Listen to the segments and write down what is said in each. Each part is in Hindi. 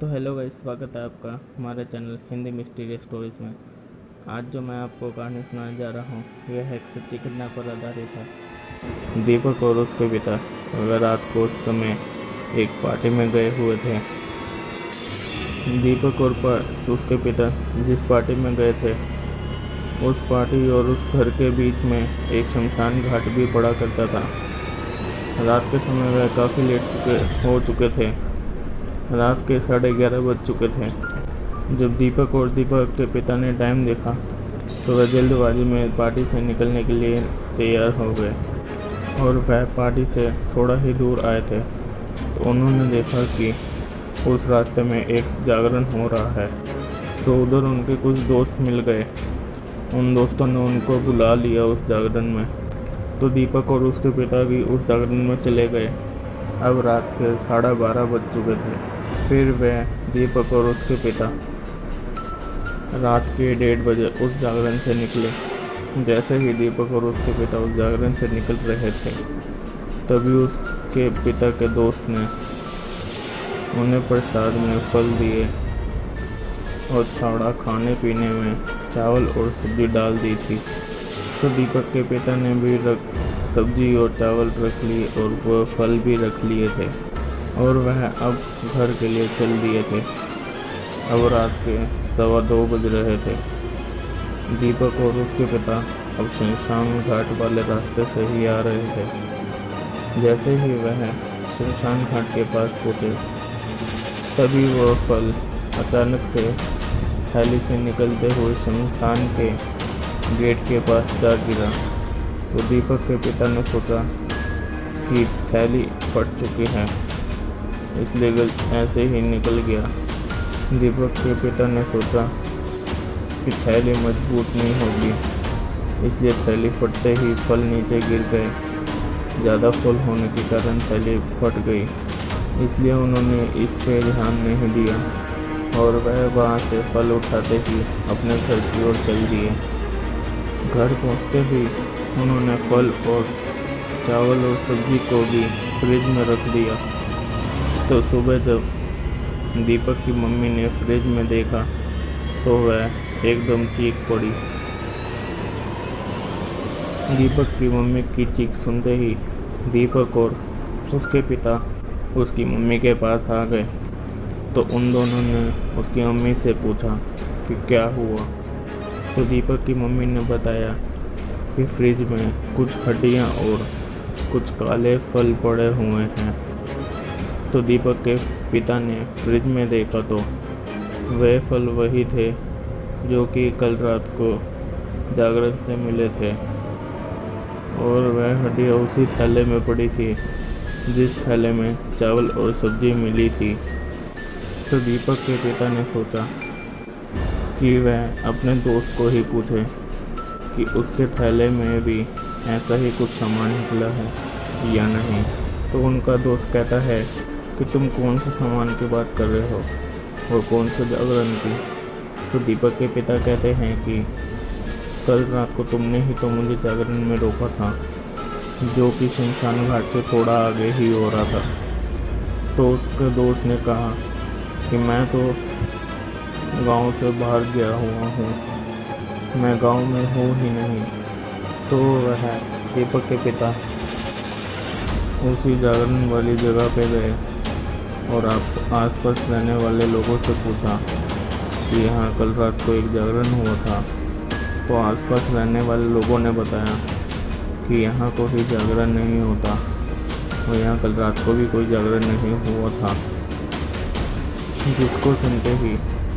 तो हेलो गाइस, स्वागत है आपका हमारे चैनल हिंदी मिस्टीरियस स्टोरीज़ में। आज जो मैं आपको कहानी सुनाने जा रहा हूँ यह एक सच्ची घटना पर आधारित है। दीपक और उसके पिता वह रात को उस समय एक पार्टी में गए हुए थे। दीपक और उसके पिता जिस पार्टी में गए थे उस पार्टी और उस घर के बीच में एक शमशान घाट भी पड़ा करता था। रात के समय वह काफ़ी लेट हो चुके थे। रात के 11:30 बज चुके थे। जब दीपक और दीपक के पिता ने टाइम देखा तो वह जल्दबाजी में पार्टी से निकलने के लिए तैयार हो गए और वह पार्टी से थोड़ा ही दूर आए थे तो उन्होंने देखा कि उस रास्ते में एक जागरण हो रहा है। तो उधर उनके कुछ दोस्त मिल गए। उन दोस्तों ने उनको बुला लिया उस जागरण में। तो दीपक और उसके पिता भी उस जागरण में चले गए। अब रात के 12:30 बज चुके थे। फिर वह दीपक और उसके पिता रात के 1:30 बजे उस जागरण से निकले। जैसे ही दीपक और उसके पिता उस जागरण से निकल रहे थे तभी उसके पिता के दोस्त ने उन्हें प्रसाद में फल दिए और थोड़ा खाने पीने में चावल और सब्जी डाल दी थी। तो दीपक के पिता ने भी सब्जी और चावल रख लिए और वह फल भी रख लिए थे और वह अब घर के लिए चल दिए थे। अब रात के 2:15 बज रहे थे। दीपक और उसके पिता अब शमशान घाट वाले रास्ते से ही आ रहे थे। जैसे ही वह शमशान घाट के पास पहुँचे तभी वह फल अचानक से थैली से निकलते हुए शमशान के गेट के पास जा गिरा। तो दीपक के पिता ने सोचा कि थैली फट चुकी है, इसलिए ऐसे ही निकल गया। दीपक के पिता ने सोचा कि थैली मजबूत नहीं होगी, इसलिए थैली फटते ही फल नीचे गिर गए। ज़्यादा फल होने के कारण थैली फट गई, इसलिए उन्होंने इस पे ध्यान नहीं दिया और वह वहाँ से फल उठाते ही अपने घर की ओर चल दिए। घर पहुँचते ही उन्होंने फल और चावल और सब्जी को भी फ्रिज में रख दिया। तो सुबह जब दीपक की मम्मी ने फ्रिज में देखा तो वह एकदम चीख पड़ी। दीपक की मम्मी की चीख सुनते ही दीपक और उसके पिता उसकी मम्मी के पास आ गए। तो उन दोनों ने उसकी मम्मी से पूछा कि क्या हुआ। तो दीपक की मम्मी ने बताया कि फ्रिज में कुछ हड्डियां और कुछ काले फल पड़े हुए हैं। तो दीपक के पिता ने फ्रिज में देखा तो वे फल वही थे जो कि कल रात को जागरण से मिले थे और वह हड्डियां उसी थैले में पड़ी थी जिस थैले में चावल और सब्जी मिली थी। तो दीपक के पिता ने सोचा कि वह अपने दोस्त को ही पूछे कि उसके थैले में भी ऐसा ही कुछ सामान निकला है या नहीं। तो उनका दोस्त कहता है कि तुम कौन से सामान की बात कर रहे हो और कौन से जागरण की। तो दीपक के पिता कहते हैं कि कल रात को तुमने ही तो मुझे जागरण में रोका था, जो कि शमशान घाट से थोड़ा आगे ही हो रहा था। तो उसके दोस्त ने कहा कि मैं तो गांव से बाहर गया हुआ हूँ, मैं गांव में हूँ ही नहीं। तो वह दीपक के पिता उसी जागरण वाली जगह पे गए और आसपास रहने वाले लोगों से पूछा कि यहाँ कल रात को एक जागरण हुआ था। तो आसपास रहने वाले लोगों ने बताया कि यहाँ कोई जागरण नहीं होता और यहाँ कल रात को भी कोई जागरण नहीं हुआ था। जिसको सुनते ही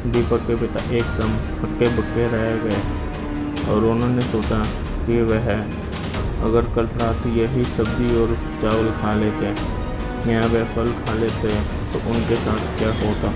दीपक के पिता एकदम हक्के बक्के रह गए और उन्होंने सोचा कि वह अगर कल रात यही सब्जी और चावल खा लेते या वह फल खा लेते तो उनके साथ क्या होता।